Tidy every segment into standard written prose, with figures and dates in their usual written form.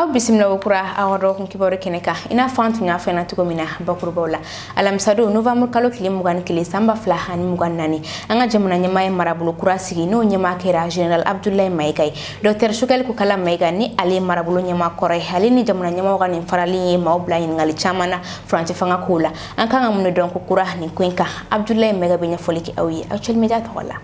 aw bisimila kura awado kun kibore keneka ina fantu nya fena tuko mina bakurbola alamsado november kalo kile mugan kile samba fla hani mugan nani anga jamuna nyama e marabulu kura sigi no nyama kera general abdullahi maigai dr shugal ku kala maiga ni ali marabulu nyama kore hali ni jamuna nyama wagani farali ma obla ngali chamana france fanga kula anka ngamu don ku kura ni kwenka abdullahi maiga benya foliki awi actually media to wala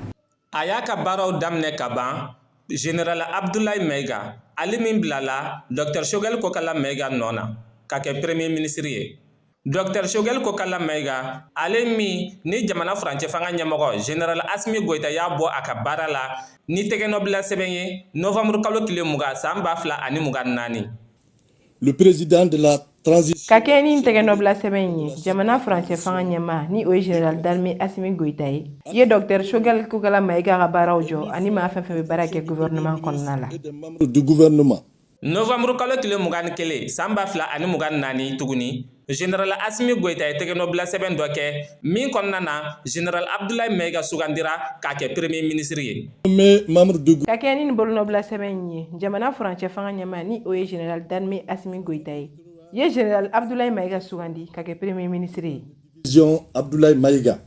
ayaka baraw damne kaba general abdullahi maiga ali min bilala dr shogel kokala maiga nona ka ke premier ministre ye dr shogel kokala maiga ali mi ni jamana france fanga nyamogo general asmi goita ya bo aka barala ni tegeno bla sebenye novembre kalo kile muga samba fla ani muga nani le président de la transition kakeni tegeno bla sebenye jamana france fanga nyama ni o general d'armée asmi goita ye dr shogel kokala maiga ga barawjo ani ma fa barake gouvernement konnala du gouvernement novembre kalo kile mugan kele samba fla ani mugan nani tuguni general asmi goita tegeno bla seben doke min konnana general abdullahi maiga sugandira ka ke premier ministre ye mais membre du kakeni bolno bla sebenye jamana france fanga nyama ni o general d'armée asmi goita ye general abdullahi maiga sugandi ka ke premier ministre vision abdullahi maiga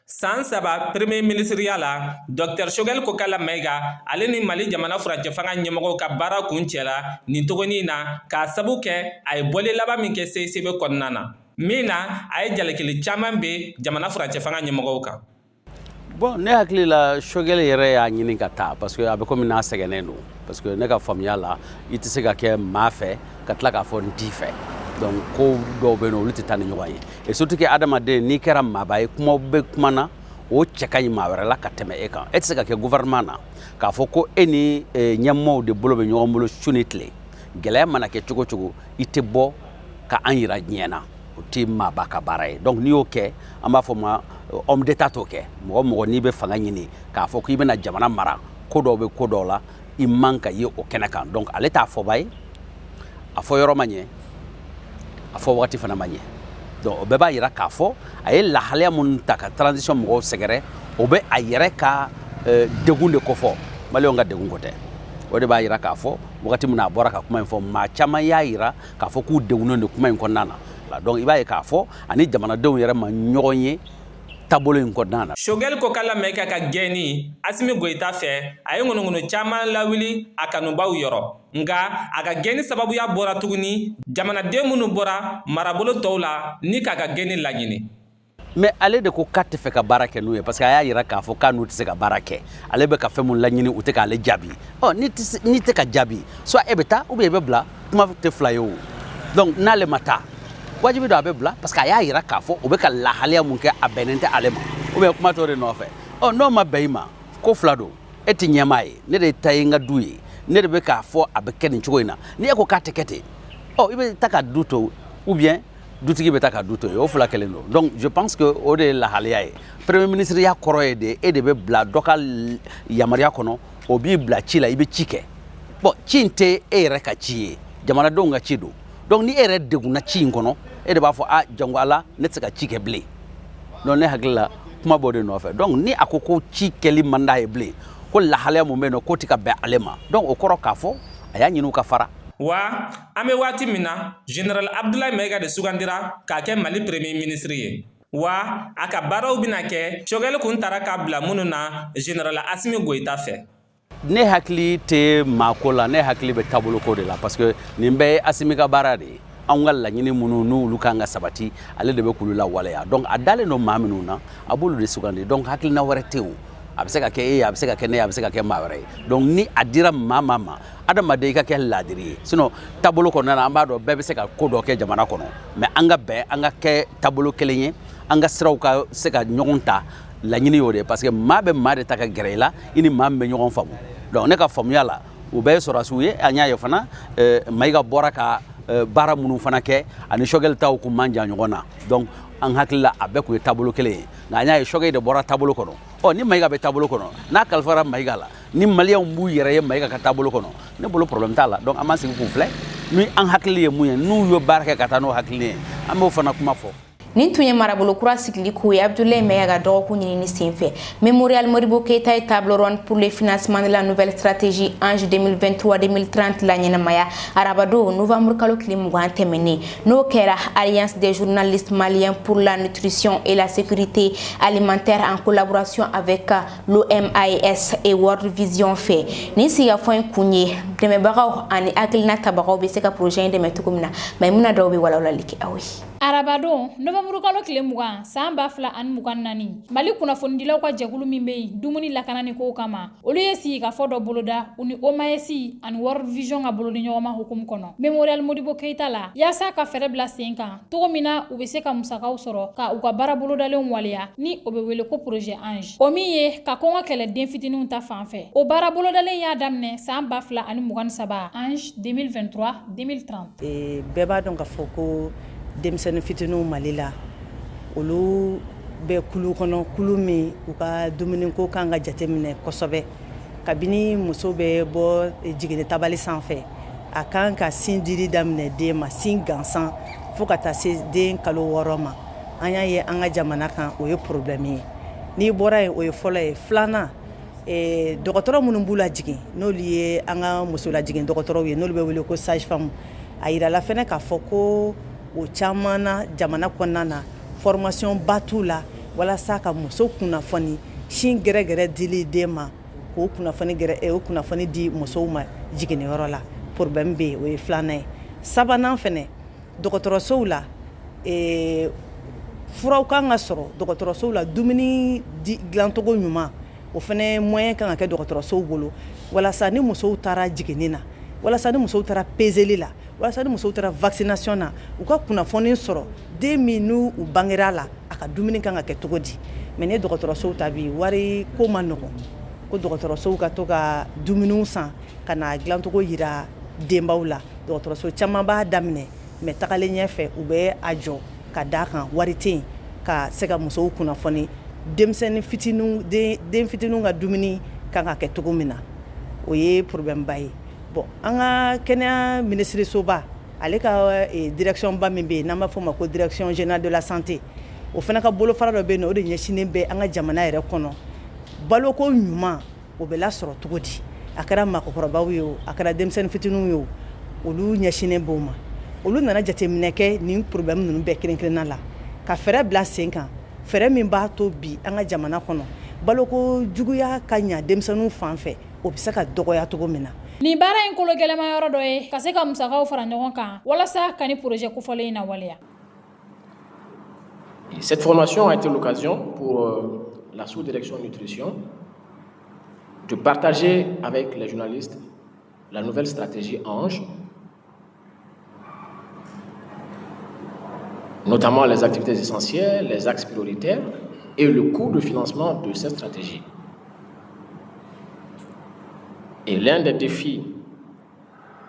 san saba premier ministre yala dr shogel kokala maiga ale ni mali jamana france fanga nyemogo ka bara kuncela ni togoni na ka sabuke ay bole laba min ke CCB konnana mina ay jalekili chaman be jamana france fanga nyemogo ka bon ne hakili la shogel yere ya nyini ka ta parce que abe comme na segeneno parce que ne ka famia la itise ka ke mafe ka tla ka fon dife donc ko do be no luti tan nyoy et surtout que adama de ni kera mabay kuma be kuma na o chekay ma wala ka teme e kan et sega ke gouvernement na ka foko eni nyammo de bolo be nyomolo chunitle gele mana ke chugo ite bo ka anyira nyena o ti mabaka baray donc ni oké amba fo ma homme d'état toké mo ni be fanga nyini ka foko ibe na jamana mara ko do be ko do la i manka ye o kenakan donc aleta fo bay afo yoro manye afo wakati fana manye donc beba yira kafo ay la halia mun taka transition mo segere obe ayere ka degunde ko fo mali nga degungote ode ba yira kafo wakati muna boraka kuma info ma chama ya yira kafo ku degunonde kuma en nana la donc iba kafo ani jamana dew yere ma nyogonye tabolo en nana shogel ko kala meka ka geni asimi goita fe ay ngono chama lawili akanu baw yoro nga aga geni sababu ya bora tuguni jamana demunu bora marabolo tawla ni kaga geni lagini mais ale de ko katte fe ka barake nuye parce que aya yira ka fo kanu tse ka barake ale be ka fe mun lagini ute ka le jabi oh ni te ka jabi soit ebeta ou bien bebla kuma te flayo donc na le mata wajibi do abebla parce que aya yira ka fo obe ka la halia mun ke abenente alema ou bien kuma to de no fe oh no ma beima ko flado eti nyamai ne de tayinga duyi ne de be ka fo abeke ni chugoina ni eko ka tekete oh ibe taka duto ou bien dutigi be taka duto o fula kelendo donc je pense que o de la halia premier ministre ya koroyede e de be bla dokal yamaria kono o bi bla chila ibe chike bon chinte e reka chie jamana donga chido donc ni ere de guna chi ngono e de ba fo a jangwala ne tsaka chike ble non ne hagla kuma bode no fa donc ni akoko chi keli manda e ble ko la halia mo meno ko tika be alema donc o koro kafo aya nyinu ka fara wa ame wati mina general abdullahi maiga de sugandira ka ke mali premier ministre ye wa aka baraw bina ke shogel kun taraka bla mununa general asmi goita fe ne hakli te makola ne hakli be tabulu ko de la parce que nimbe asmi ka barade angal la nyini munu nu lukanga sabati ale de be kulula wala ya donc adale no maminuna abulu de sugandi donc hakli na waretew abseka ke abseka ke ne abseka ke mawre donc ni adira mama adama de ka ke ladiri sinon tabolo ko nana ambado bebe seka ko do ke jamana kono mais anga ke tabolo kelenye anga siraw ka seka nyogonta la nyini yode parce que mabe made taka grela ini mambe nyogon famu donc ne ka famu yala o be so rasuye anya yo fana maiga boraka bara munu fana ke ani shogel taw ku manja nyogona donc an hakilla abeku tabolo kele nganya shogel de bora tabolo kono oh ni maiga be tabolo kono na kalfara maiga la ni malian mbu yere maiga ka tabolo kono ne bolo problème tala donc amasi ku fle mi an hakili mu nu yo baraka katano hakili amo fana kuma fo nin tun ye marabolo kura sigili ko ye Abdoulaye Maiga dɔgɔkun ɲinini senfɛ Mémorial Modibo Keita ye table ronde pour le financement de la nouvelle stratégie Ange 2023-2030 la ɲɛnamaya arabado novembre kalo tile 20 tɛmɛnen n'o kɛra Alliance des journalistes maliens pour la nutrition et la sécurité alimentaire en collaboration avec l'OMAS et World Vision fɛ nin sigafɔn kun ye dɛmɛbagaw ani hakilina tabagaw bɛ se ka projet in dɛmɛ cogo min na Maimuna dɔw bɛ walawalali kɛ aw ye. Arabadon novembre kalo tile 20 san 2024 Mali kunnafonidilaw ka jɛkulu min bɛ yen dumuni lakanani ko kama olu ye sigi ka fɔ dɔ boloda u ni OMAS ani World Vision ka bolodi ɲɔgɔnma hukumu kɔnɔ Mémorial Modibo Keita la yaasa ka fɛrɛ bila sen kan togo min na u bɛ se ka musakaw sɔrɔ ka u ka baara bolodalen waleya ni o bɛ wele ko projet Ange o min ye ka kɔngɔ kɛlɛ den fitininw ta fanfɛ o baara bolodalen y'a daminɛ san 2023 Ange 2023-2030 bɛɛ b'a dɔn ka fɔ ko denmisɛnnin fitininw Mali la olu bɛ kulu kɔnɔ kulu min u ka dumuni ko kan ka jateminɛ kosɛbɛ kabini muso bɛ bɔ jiginni tabali sanfɛ a kan ka sin dili daminɛ den ma sin gansan fo ka taa se den kalo 6 ma an y'a ye an ka jamana kan o ye problème ye n'i bɔra yen o ye fɔlɔ ye filanan dɔgɔtɔrɔ minnu b'u la jigin n'olu ye an ka muso la jigin dɔgɔtɔrɔw ye n'olu bɛ wele ko sage femme a yirala fɛnɛ k'a fɔ ko o caman na jamana kɔnɔna na formation ba t'u la walasa ka muso kunnafoni sin gɛrɛgɛrɛ dili den ma k'o kunnafoni di musow ma jiginniyɔrɔ la problème bɛ yen o ye filanan ye sabanan fɛnɛ dɔgɔtɔrɔsow la furaw kan ka sɔrɔ dɔgɔtɔrɔsow la dumuni dilancogo ɲuman o fɛnɛ moyen kan ka kɛ dɔgɔtɔrɔsow bolo walasa ni musow taara jiginni na walasa ni musow taara peseli la walasa ni musow taara vaccination na u ka kunnafoni sɔrɔ den min n'u bangera la a ka dumuni kan ka kɛ cogo di mais ne dɔgɔtɔrɔsow ta bi wari ko ma nɔgɔn ko dɔgɔtɔrɔsow ka to ka dumuniw san ka na dilancogo yira denbaw la dɔgɔtɔrɔso caman b'a daminɛ mais tagalen ɲɛfɛ u bɛ a jɔ ka d'a kan wari tɛ yen ka se ka musow kunnafoni denmisɛnnin fitininw den fitininw ka dumuni kan ka kɛ cogo min na o ye problème ba ye bon an ka kɛnɛya minisirisoba ale ka direction ba min bɛ yen n'an b'a fɔ o ma ko direction générale de la santé o fana ka bolofara dɔ bɛ yen nɔ o de ɲɛsinnen bɛ an ka jamana yɛrɛ kɔnɔ baloko ɲuman o bɛ lasɔrɔ cogo di a kɛra maakɔkɔrɔbaw ye o a kɛra denmisɛnnin fitininw ye o olu ɲɛsinnen b'o ma olu nana jateminɛ kɛ nin problème ninnu bɛɛ kelen-kelenna la ka fɛrɛ bila sen kan fɛrɛ min b'a to bi an ka jamana kɔnɔ baloko juguya ka ɲa denmisɛnninw fan fɛ o bɛ se ka dɔgɔya cogo min na. Ni baara in kolo gɛlɛma yɔrɔ dɔ ye ka se ka musakaw fara ɲɔgɔn kan walasa ka ni projet kofɔlen in na waleya. Cette formation a été l'occasion pour la sous-direction nutrition de partager avec les journalistes la nouvelle stratégie Ange, notamment les activités essentielles, les axes prioritaires et le coût de financement de cette stratégie. Et l'un des défis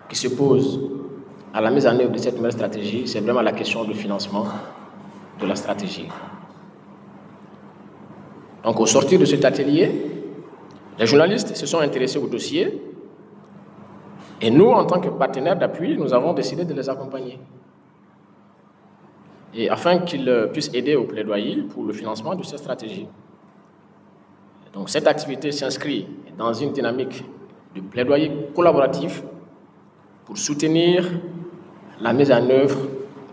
qui se pose à la mise en œuvre de cette nouvelle stratégie, c'est vraiment la question du financement de la stratégie. Donc au sortir de cet atelier, les journalistes se sont intéressés au dossier et nous, en tant que partenaires d'appui, nous avons décidé de les accompagner. Et afin qu'ils puissent aider au plaidoyer pour le financement de cette stratégie. Donc cette activité s'inscrit dans une dynamique de plaidoyer collaboratif pour soutenir la mise en œuvre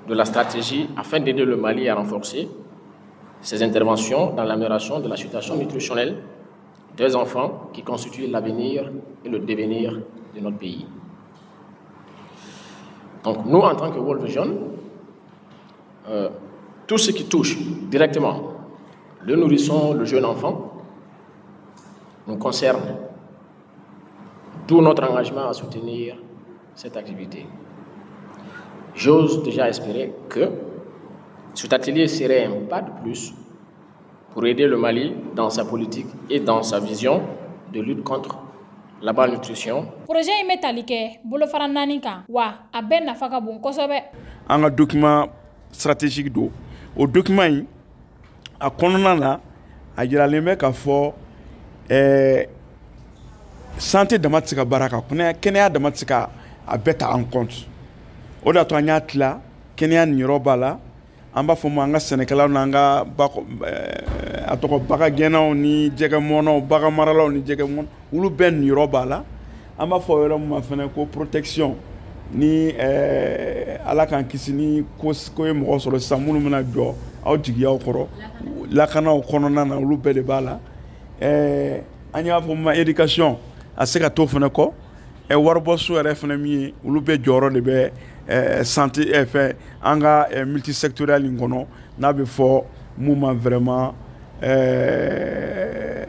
de la stratégie afin d'aider le Mali à renforcer ses interventions dans l'amélioration de la situation nutritionnelle des enfants qui constituent l'avenir et le devenir de notre pays. Donc nous, en tant que World Vision, tout ce qui touche directement le nourrisson, le jeune enfant, nous concerne, d'où notre engagement à soutenir cette activité. J'ose déjà espérer que cet atelier serait un pas de plus pour aider le Mali dans sa politique et dans sa vision de lutte contre la malnutrition. Projet in bɛ tali kɛ bolofara 4 kan wa a bɛɛ nafa ka bon kosɛbɛ. An ka document stratégique do o document in a kɔnɔna na a yiralen bɛ k'a fɔ santé dama tɛ se ka baara kan kɛnɛya dama tɛ se ka a bɛɛ ta en compte o de y'a to an y'a tila kɛnɛya nin yɔrɔ b'a la an b'a fɔ an ka sɛnɛkɛlaw n'an ka a tɔgɔ baga gɛnnaw ni jɛgɛ mɔnnaw baga maralaw ni jɛgɛ mɔn olu bɛɛ niyɔrɔ b'a la an b'a fɔ yɔrɔ min ma fɛnɛ ko protection ni ala k'an kisi ni ko ye mɔgɔ sɔrɔ sisan minnu bɛna jɔ aw jigiyaw kɔrɔ lakanaw kɔnɔna na olu bɛɛ de b'a la an y'a fɔ ma éducation a se ka to fɛnɛ kɔ waribɔso yɛrɛ fɛnɛ min ye olu bɛɛ jɔyɔrɔ de bɛ santé fɛn an ka multisectoriel in kɔnɔ n'a bɛ fɔ mun ma vraiment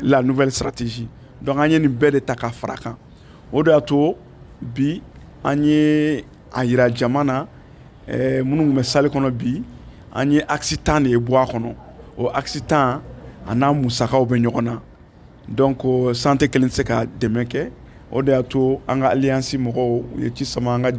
la nouvelle stratégie donc an ye nin bɛɛ de ta ka fara kan o de y'a to bi an ye a yira jama na minnu tun bɛ salle kɔnɔ bi an ye axe 10 de bɔ a kɔnɔ o axe 10 a n'a musakaw bɛ ɲɔgɔn na donc santé kelen tɛ se ka dɛmɛ kɛ o de y'a to an ka alliance mɔgɔw u ye ci sama an ka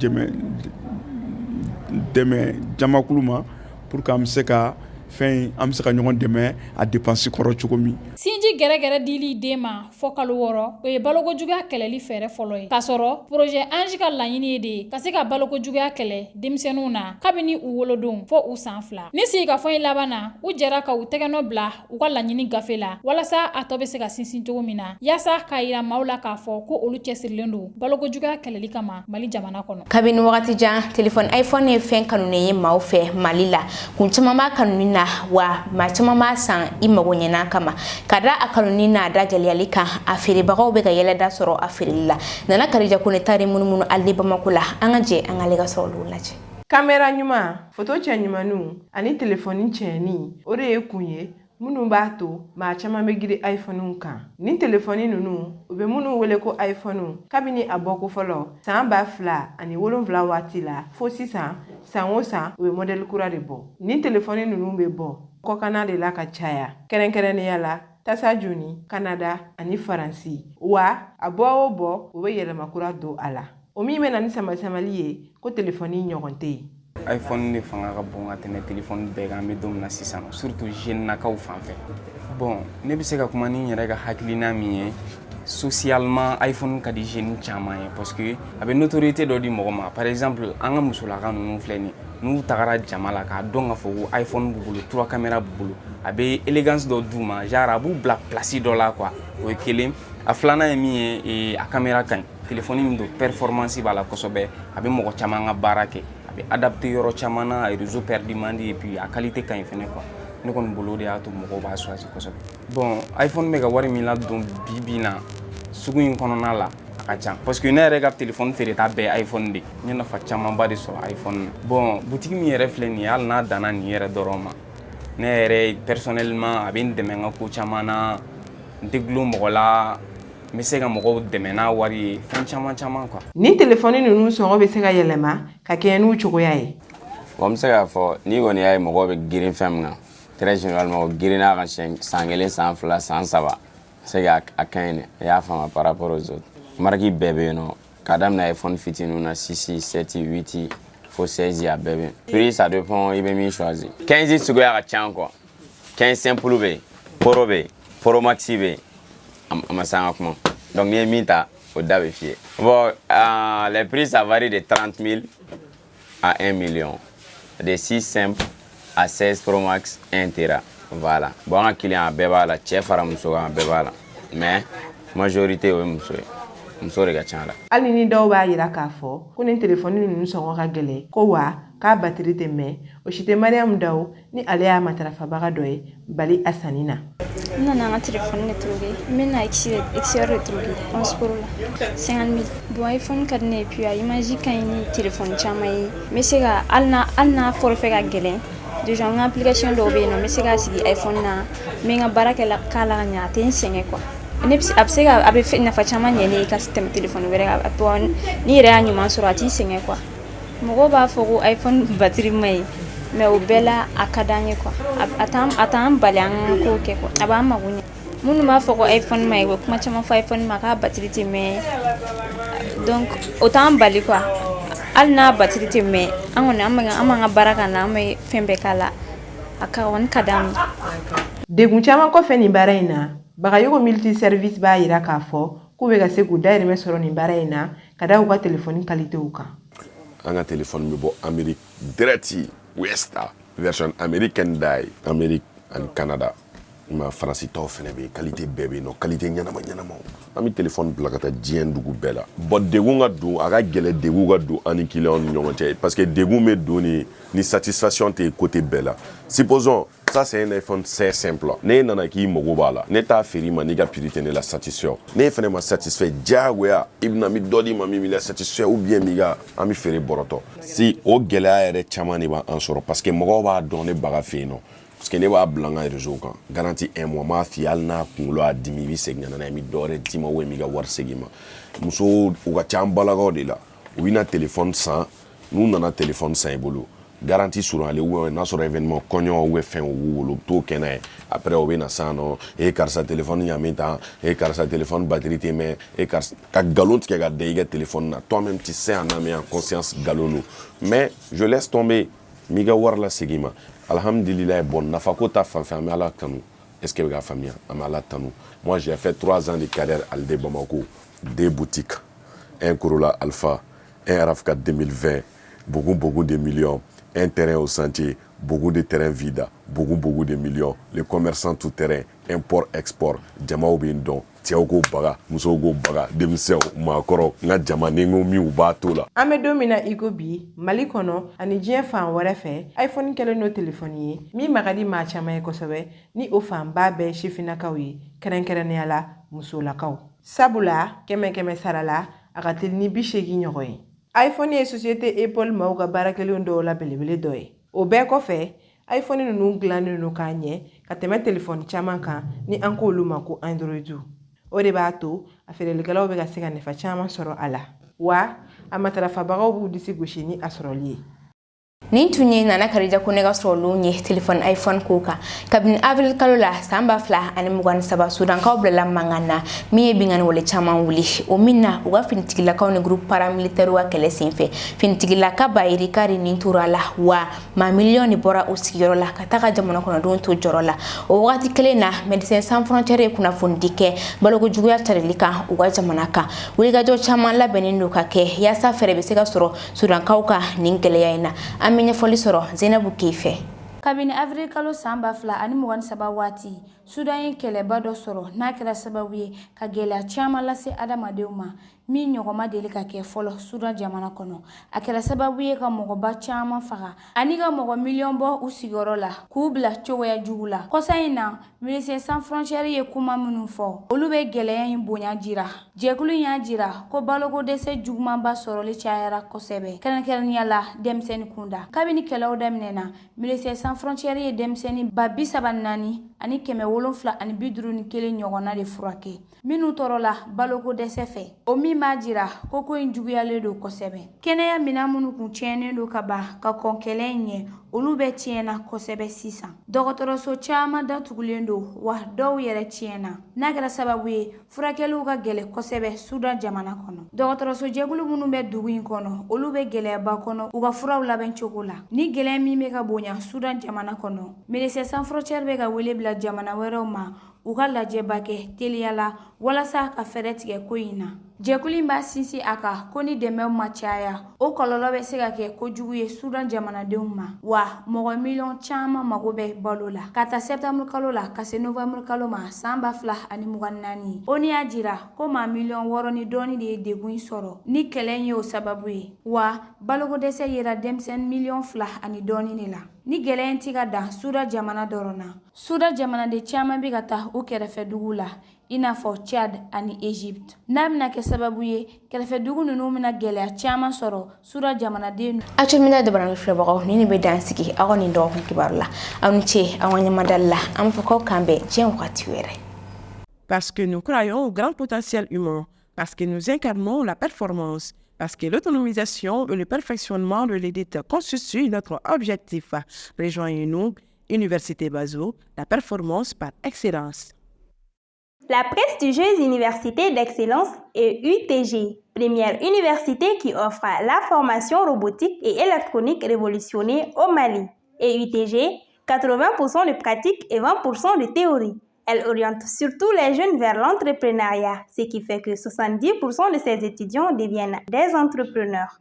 dɛmɛ jamakulu ma pour que an bɛ se ka ɲɔgɔn dɛmɛ a dépense kɔrɔ cogo min. Sinji gɛrɛgɛrɛ dili den ma fɔ kalo 6 o ye balokojuguya kɛlɛli fɛɛrɛ fɔlɔ ye k'a sɔrɔ projet Ange ka laɲini ye de ka se ka balokojuguya kɛlɛ denmisɛnninw na kabini u wolodon fɔ u san 2 ni sigikafɔ in laban na u jɛra ka u tɛgɛnɔ bila u ka laɲini gafe la walasa a tɔ bɛ se ka sinsin cogo min na yaasa k'a yira maaw la k'a fɔ ko olu cɛsirilen don balokojuguya kɛlɛli kama Mali jamana kɔnɔ. Kabini wagati jan téléphone iPhone ye fɛn kanunen ye maaw fɛ Mali la kun caman b'a kanuni na wa maa caman b'a san I mago ɲɛna kama ka da a kanuni n'a da jɛliyali kan a feerebagaw bɛ ka yɛlɛda sɔrɔ a feereli la Nana Karija Kone tari munumunu ale Bamako la an ka jɛ an ka lega sɔrɔ olu lajɛ. Caméra ɲuman, photo cɛ ɲumannu ani téléphone cɛni o de ye kun ye minnu b'a to maa caman bɛ giri iPhone kan. Ni téléphone ninnu u bɛ minnu wele ko iPhone kabini a bɔko fɔlɔ san 2007 waati la fo sisan san o san u bɛ modèle kura de bɔ. Ni téléphone ninnu bɛ bɔ kɔkana de la ka caya kɛrɛnkɛrɛnnenya la Tasajoni, Canada ani Faransi wa a bɔ o bɔ u bɛ yɛlɛma kura don a la. O min bɛ na ni sama-samali ye ko téléphone ɲɔgɔn tɛ yen. iPhone de fanga ka bon ka tɛmɛ téléphone bɛɛ kan an bɛ don min na sisan surtout jeune nakaw fan fɛ bon ne bɛ se ka kuma ni n yɛrɛ ka hakilina min ye socialement iPhone ka di jeune caman ye parce que a bɛ notoriété dɔ di mɔgɔ ma par exemple an ka musolaka ninnu filɛ nin n'u tagara jama la k'a dɔn k'a fɔ ko iPhone b'u bolo 3 caméra b'u bolo a bɛ élégance dɔ d'u ma genre a b'u bila place dɔ la quoi o ye kelen a filanan ye min ye a caméra ka ɲi téléphone min don performance b'a la kosɛbɛ a bɛ mɔgɔ caman ka baara kɛ a bɛ adapté yɔrɔ caman na a réseau perdu man di et puis a qualité ka ɲi fɛnɛ quoi ne kɔni bolo de y'a to mɔgɔw b'a choisir kosɛbɛ bon iPhone bɛ ka wari min ladon bi na sugu in kɔnɔna la a ka ca parce que ne yɛrɛ ka téléphone feereta bɛɛ iPhone de n ye nafa camanba de sɔrɔ iPhone bon boutique min yɛrɛ filɛ nin ye hali n'a danna nin yɛrɛ dɔrɔn ma ne yɛrɛ personnellement a bɛ n dɛmɛ n ka ko caman na n tɛ gulon mɔgɔ la n bɛ se ka mɔgɔw dɛmɛ n'a wari ye fɛn caman quoi. Ni téléphone ninnu sɔngɔ bɛ se ka yɛlɛma ka kɛ n'u cogoya ye. Bon, n bɛ se k'a fɔ n'i kɔni y'a ye mɔgɔw bɛ girin fɛn min kan très généralement o girinna ka san 1 san 2 san 3 c'est que a ka ɲi dɛ i y'a faamu par rapport aux autres marque bɛɛ bɛ yen nɔ ka daminɛ iPhone fitininw na 6 7 8 fo 16 a bɛɛ bɛ yen prix ça dépend i bɛ min choisir 15 suguya ka ca quoi 15 simple bɛ yen Pro bɛ yen Pro Max bɛ yen a ma se an ka kuma donc n'i ye min ta o da bɛ f'i ye bon les prix ça varie de 30 000 à 1 million de 6 simple à 16 Pro Max 1 Tera voilà bon an ka client a bɛɛ b'a la cɛ fara muso kan a bɛɛ b'a la mais majorité o ye muso ye muso de ka ca la. Hali ni dɔw b'a yira k'a fɔ ko ni téléphone ninnu sɔngɔ ka gɛlɛn ko wa k'a batterie tɛ mɛn o si tɛ Mariam Daw ni ale y'a matarafabaga dɔ ye Bali a sanni na. N nana an ka téléphone de trouver n bɛna XR de trouver 11 Pro la 50 000 bon iPhone ka di ne ye puis a image ka ɲi ni téléphone caman ye n bɛ se ka hali n'a forfait ka gɛlɛn déjà n ka application dɔw bɛ yen nɔ n bɛ se k'a sigi iPhone na n bɛ n ka baara k'a la ka ɲɛ a tɛ n sɛgɛn quoi. A bɛ nafa caman ɲɛ ne ye ka tɛmɛ téléphone wɛrɛ kan ni yɛrɛ y'a ɲuman sɔrɔ a t'i sɛgɛn quoi. Mɔgɔw b'a fɔ ko iPhone batterie ma ɲi mais o bɛɛ la a ka d'an ye quoi a t'an bali an ka kow kɛ quoi a b'an mago ɲɛ minnu b'a fɔ ko iPhone ma ɲi u bɛ kuma caman fɔ iPhone ma k'a batterie tɛ mɛn donc o t'an bali quoi hali n'a batterie tɛ mɛn an kɔni an b'an ka baara k'a la an bɛ fɛn bɛɛ k'a la a kɔni ka d'an ye. Degun caman kɔfɛ nin baara in na Bagayogo multiservice b'a yira k'a fɔ k'u bɛ ka se k'u dahirimɛ sɔrɔ nin baara in na ka da u ka téléphone qualité kan. An ka téléphone bɛ bɔ Amérique direct Westa version américaine dai Amérique and Canada ma France taw fene be qualité bébé no qualité ñanama ami téléphone blakata dien dugu bela bo degu nga du aga gele degu ga du ani client ñongote parce que degu me doni ni satisfaction te côté bela supposons ça c'est un iPhone 16 simple ne nana ki mogo bala ne ta feri ma ni ga purité ne la satisfaction ne fene ma satisfait jagoya ibna mi doli ma mi la satisfait ou bien mi ga ami feri boroto si o gele ayre chamani ba ansoro parce que mogo ba donner baga fe no parce que ne b'a blanga réseau kan garantie un mois ma fi alna kulo a dimi bi segna na mi dore dima we mi ga war segima muso u ga chambala go de la u bina téléphone 100 nous nana téléphone 100 bolo garantie sur aller ou na sur événement konyo ou fin ou lo to kenay après o bina sano e karsa téléphone ya meta e karsa téléphone batterie te mais e karsa ka galon ke ga de téléphone na toi même tu sais en âme et en conscience galolo mais je laisse tomber mi ga war la segima alhamdulillah bon nafako ta famille ala kanu est-ce que ga famille amala tanu moi j'ai fait 3 ans de carrière à Alde Bamako 2 boutiques un Corolla Alpha un RAV4 2020 beaucoup de millions un terrain au sentier beaucoup de terrains vides beaucoup de millions les commerçants tout terrain import export jamao bindo tiago baga musogo baga demseo makoro nga jamanengo mi ubato la ame domina igobi mali kono ani jien fan wara fe iPhone kele no téléphone mi magadi ma chama ko sabe ni o fan babe shifina kawi keren yala musola kaw sabula keme sarala agatel ni bishegi nyoy iPhone et société Apple mauga barakeli ndo la belebele doy o be ko fe iPhone no glanu no kanye kateme téléphone chama kan ni anko luma ko Android o de bato afele legalaw be ga sega ne fa chama soro ala wa amatara fa bagaw bu disi goshini asrolier nin tunye nana karija kunega solo nye telefon iPhone kuka kabin avril kalola samba fla ani mugwan saba sudan ka obla mangana miye bingan wole chama wuli o minna uga fintigila ka ne groupe paramilitaire wa kele sinfe fintigila ka bayiri kari nin turala wa ma millioni bora usigiro la kataka jamana kono don to jorola o wakati kele na Médecins Sans Frontières kuna fundike balogo juguya tarilika uga jamana ka wuli ga jo chama la benendo ka ke ya safere be sega soro sudan ka uka ningele yaina Minya folisoro Zainabu Kife kabini avril kalo samba fla ani mugan saba wati sudan kele bado soro na kira sababu ka gela chama la se adamadenw ma mi nyogoma deli ka ke folo sudan jamana kono akira sababu ka mogoba chama faga ani ga mogo million bo usigoro la kubla choya jugula kosaina Médecins Sans Frontières ye kuma munu fo olube gele yin bonya jira jekulu nya jira ko balogo dese jugma ba soro le chayara kosebe kenen yala demsen kunda kabini kelaw demnena Médecins Sans Frontières ye demseni babi sabanani ani keme wolonfla ani biduru ni kele nyogona de furake minu torola balogo dese fe o mi majira koko injuguyale do kosebe keneya minamunu kun chene do kaba ka konkelenye olube tiena kosebe sisa dogotoroso chama da tugulendo wa dow yere tiena nagara sababu furakelu ga gele kosebe sudan jamana kono dogotoroso jegulu munu be duguin kono olube gele ba kono uga furaw laben chokola ni gele mi me ka bonya sudan jamana kono Médecins Sans Frontières be ga wele bla jamana wero ma uga laje bake teliala wala sa ka feretige koina jekuli mba sinsi aka koni deme machaya o kololo be sega ke kojugu sudan jamana deuma wa mogo million chama magobe balola kata septembre kalola kase novembre kaloma samba fla ani mugannani oni ajira ko ma million woroni doni de degun soro ni kelenye o sababu wa balogo dese yera demsen million fla ani doni nila ni gelen tiga da suda jamana dorona suda jamana de chama bi gata o kerefe dugula ina fo Chad ani Egypt namna ke sababu kerefe dugu nunu mina gele chama soro suda jamana de achumina de banal flebo ni be dansiki awoni ndo kibarla awniche awoni madalla am foko kambe jen wakati were parce que nous croyons au grand potentiel humain parce que nous incarnons la performance parce que l'autonomisation et le perfectionnement de l'élite constituent notre objectif. Rejoignez-nous, Université Bazo, la performance par excellence. La prestigieuse Université d'excellence est UTG, première université qui offre la formation robotique et électronique révolutionnée au Mali. Et UTG, 80% de pratique et 20% de théorie. Elle oriente surtout les jeunes vers l'entrepreneuriat, ce qui fait que 70% de ses étudiants deviennent des entrepreneurs.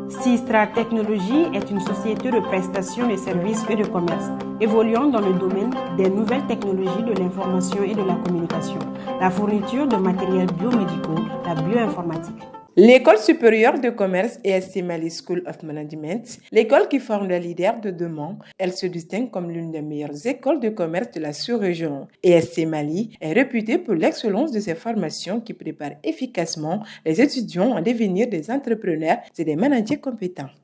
Sistra Technologies est une société de prestation de services et de commerce, évoluant dans le domaine des nouvelles technologies de l'information et de la communication, la fourniture de matériels biomédicaux, la bioinformatique. L'École supérieure de commerce ESC Mali School of Management, l'école qui forme les leaders de demain, elle se distingue comme l'une des meilleures écoles de commerce de la sous-région. ESC Mali est réputée pour l'excellence de ses formations qui préparent efficacement les étudiants à devenir des entrepreneurs et des managers compétents.